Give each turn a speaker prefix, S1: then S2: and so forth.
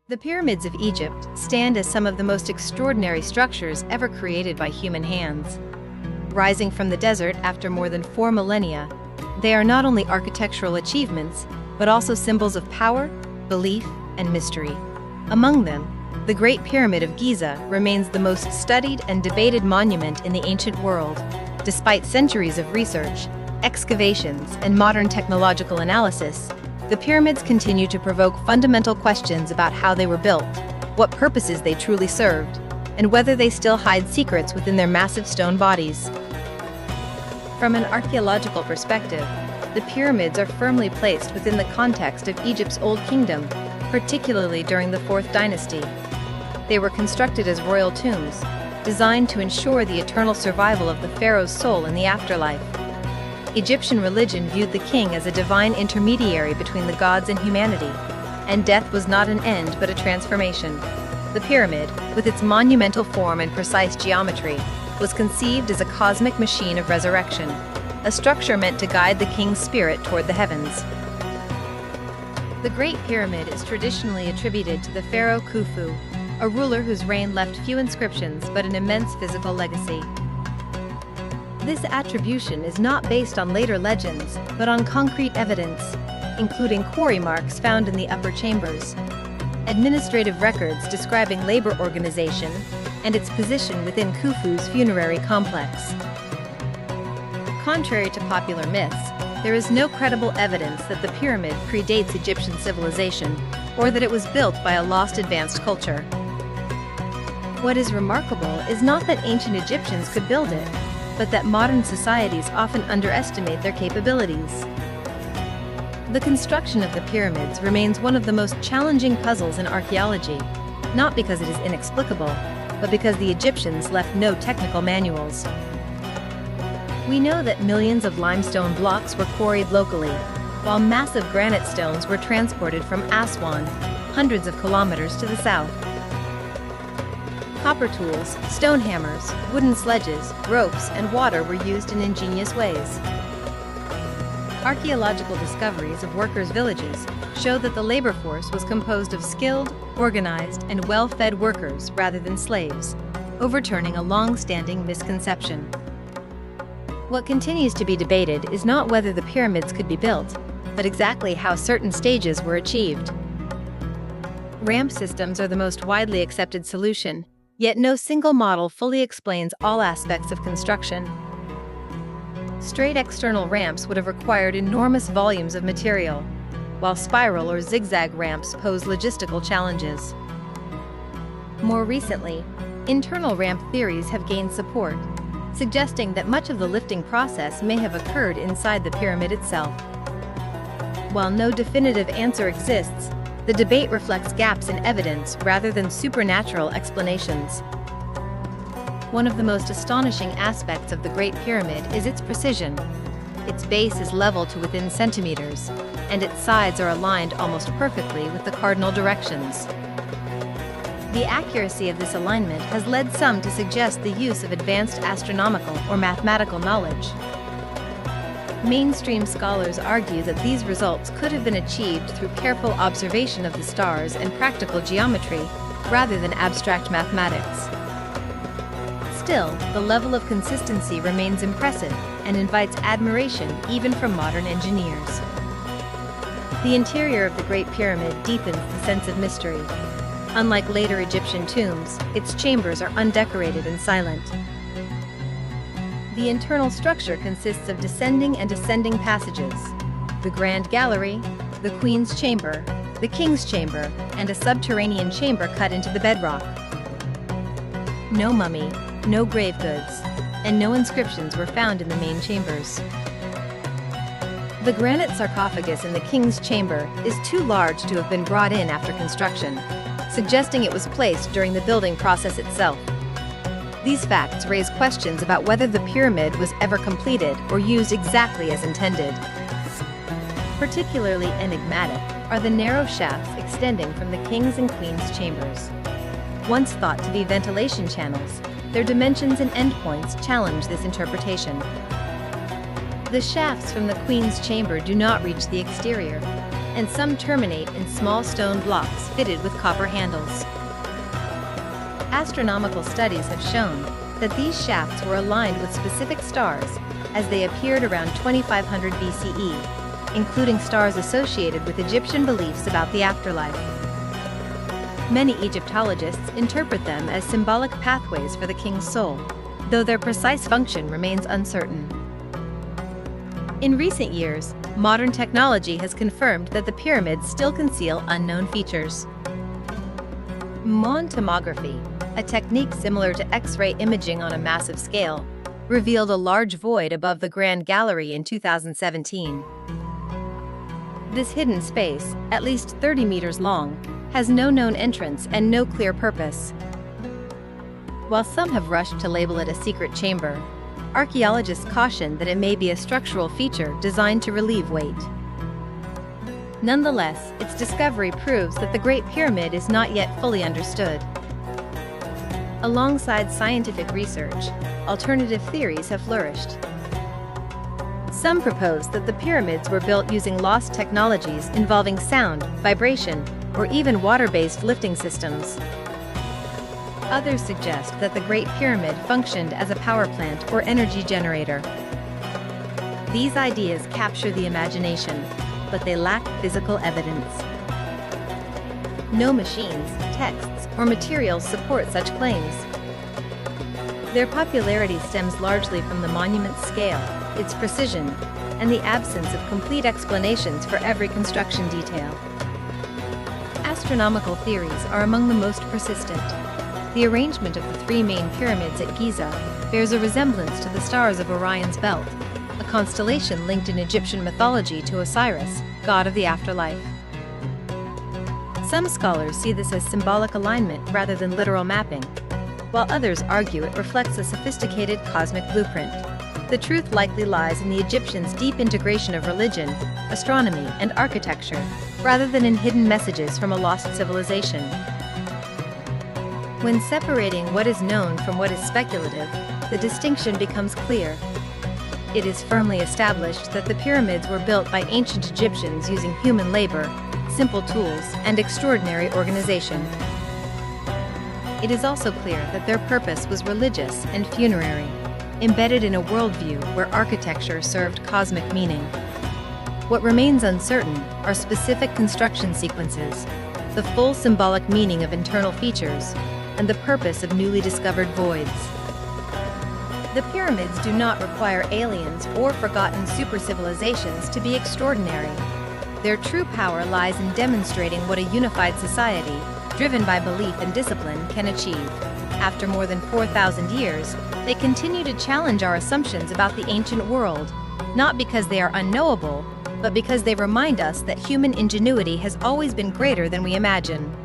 S1: The pyramids of Egypt stand as some of the most extraordinary structures ever created by human hands. Rising from the desert after more than 4 millennia, they are not only architectural achievements, but also symbols of power, belief, and mystery. Among them, the Great Pyramid of Giza remains the most studied and debated monument in the ancient world. Despite centuries of research, excavations, and modern technological analysis, the pyramids continue to provoke fundamental questions about how they were built, what purposes they truly served, and whether they still hide secrets within their massive stone bodies. From an archaeological perspective, the pyramids are firmly placed within the context of Egypt's Old Kingdom, particularly during the 4th dynasty. They were constructed as royal tombs, designed to ensure the eternal survival of the pharaoh's soul in the afterlife. Egyptian religion viewed the king as a divine intermediary between the gods and humanity, and death was not an end but a transformation. The pyramid, with its monumental form and precise geometry, was conceived as a cosmic machine of resurrection, a structure meant to guide the king's spirit toward the heavens. The Great Pyramid is traditionally attributed to the pharaoh Khufu, a ruler whose reign left few inscriptions but an immense physical legacy. This attribution is not based on later legends, but on concrete evidence, including quarry marks found in the upper chambers, administrative records describing labor organization, and its position within Khufu's funerary complex. Contrary to popular myths, there is no credible evidence that the pyramid predates Egyptian civilization, or that it was built by a lost advanced culture. What is remarkable is not that ancient Egyptians could build it, but that modern societies often underestimate their capabilities. The construction of the pyramids remains one of the most challenging puzzles in archaeology, not because it is inexplicable, but because the Egyptians left no technical manuals. We know that millions of limestone blocks were quarried locally, while massive granite stones were transported from Aswan, hundreds of kilometers to the south. Copper tools, stone hammers, wooden sledges, ropes, and water were used in ingenious ways. Archaeological discoveries of workers' villages show that the labor force was composed of skilled, organized, and well-fed workers rather than slaves, overturning a long-standing misconception. What continues to be debated is not whether the pyramids could be built, but exactly how certain stages were achieved. Ramp systems are the most widely accepted solution, yet no single model fully explains all aspects of construction. Straight external ramps would have required enormous volumes of material, while spiral or zigzag ramps pose logistical challenges. More recently, internal ramp theories have gained support, suggesting that much of the lifting process may have occurred inside the pyramid itself. While no definitive answer exists, the debate reflects gaps in evidence rather than supernatural explanations. One of the most astonishing aspects of the Great Pyramid is its precision. Its base is level to within centimeters, and its sides are aligned almost perfectly with the cardinal directions. The accuracy of this alignment has led some to suggest the use of advanced astronomical or mathematical knowledge. Mainstream scholars argue that these results could have been achieved through careful observation of the stars and practical geometry, rather than abstract mathematics. Still, the level of consistency remains impressive and invites admiration even from modern engineers. The interior of the Great Pyramid deepens the sense of mystery. Unlike later Egyptian tombs, its chambers are undecorated and silent. The internal structure consists of descending and ascending passages, the Grand Gallery, the Queen's Chamber, the King's Chamber, and a subterranean chamber cut into the bedrock. No mummy, no grave goods, and no inscriptions were found in the main chambers. The granite sarcophagus in the King's Chamber is too large to have been brought in after construction, suggesting it was placed during the building process itself. These facts raise questions about whether the pyramid was ever completed or used exactly as intended. Particularly enigmatic are the narrow shafts extending from the king's and queen's chambers. Once thought to be ventilation channels, their dimensions and endpoints challenge this interpretation. The shafts from the queen's chamber do not reach the exterior. and some terminate in small stone blocks fitted with copper handles. Astronomical studies have shown that these shafts were aligned with specific stars as they appeared around 2500 BCE, including stars associated with Egyptian beliefs about the afterlife. Many Egyptologists interpret them as symbolic pathways for the king's soul, though their precise function remains uncertain. In recent years, modern technology has confirmed that the pyramids still conceal unknown features. Tomography, a technique similar to X-ray imaging on a massive scale, revealed a large void above the Grand Gallery in 2017. This hidden space, at least 30 meters long, has no known entrance and no clear purpose. While some have rushed to label it a secret chamber, archaeologists caution that it may be a structural feature designed to relieve weight. Nonetheless, its discovery proves that the Great Pyramid is not yet fully understood. Alongside scientific research, alternative theories have flourished. Some propose that the pyramids were built using lost technologies involving sound, vibration, or even water-based lifting systems. Others suggest that the Great Pyramid functioned as a power plant or energy generator. These ideas capture the imagination, but they lack physical evidence. No machines, texts, or materials support such claims. Their popularity stems largely from the monument's scale, its precision, and the absence of complete explanations for every construction detail. Astronomical theories are among the most persistent. The arrangement of the three main pyramids at Giza bears a resemblance to the stars of Orion's belt, a constellation linked in Egyptian mythology to Osiris, god of the afterlife. Some scholars see this as symbolic alignment rather than literal mapping, while others argue it reflects a sophisticated cosmic blueprint. The truth likely lies in the Egyptians' deep integration of religion, astronomy, and architecture, rather than in hidden messages from a lost civilization. When separating what is known from what is speculative, the distinction becomes clear. It is firmly established that the pyramids were built by ancient Egyptians using human labor, simple tools, and extraordinary organization. It is also clear that their purpose was religious and funerary, embedded in a worldview where architecture served cosmic meaning. What remains uncertain are specific construction sequences, the full symbolic meaning of internal features, and the purpose of newly discovered voids. The pyramids do not require aliens or forgotten super-civilizations to be extraordinary. Their true power lies in demonstrating what a unified society, driven by belief and discipline, can achieve. After more than 4,000 years, they continue to challenge our assumptions about the ancient world, not because they are unknowable, but because they remind us that human ingenuity has always been greater than we imagine.